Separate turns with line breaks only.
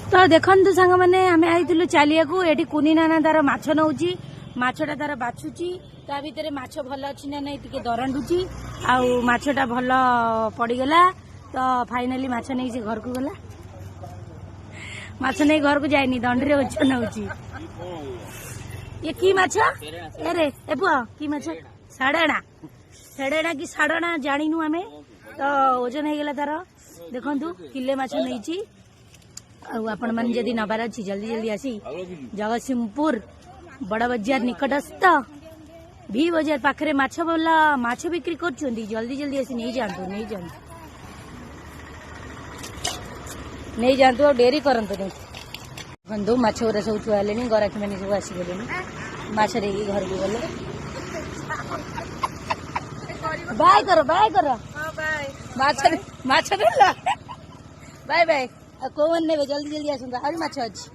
तो देखु सांग मैंने आम आई चलिया ये कुनी नाना तार माछ नौ माछटा तार बाछुची ता भितर माछ भल अच्छी ना नहीं टे दरंडुची आछटा भल पड़गला तो फाइनाली माछ नहीं से घर को गला माछ नहीं घर को जाए दंडी ओजन होची ये की माछ अरे ए पुआ की माछ साड़ेणा साड़ेणा कि साड़ना जानिनु आमे तो ओजन हो गला तार देखंतु किले माछ नहीं आपण मन जदि नबार अच्छी जल्दी जल्दी आसी जगतसिंहपुर बड़ बजार निकटस्थ भी बजार पाखरे माछ बोला माछ बिक्री कर जल्दी जल्दी आसी नहीं जातु नहीं जातु डेरी करतु नहीं बंधु माछ गुरा सब छुआ ले गराखी मैंने सब आसीगले माछ देकी घर को गले बाय कर माछ देला बाय बाय कौन ने जल्दी जल्दी आसंता आज माछ अच्छी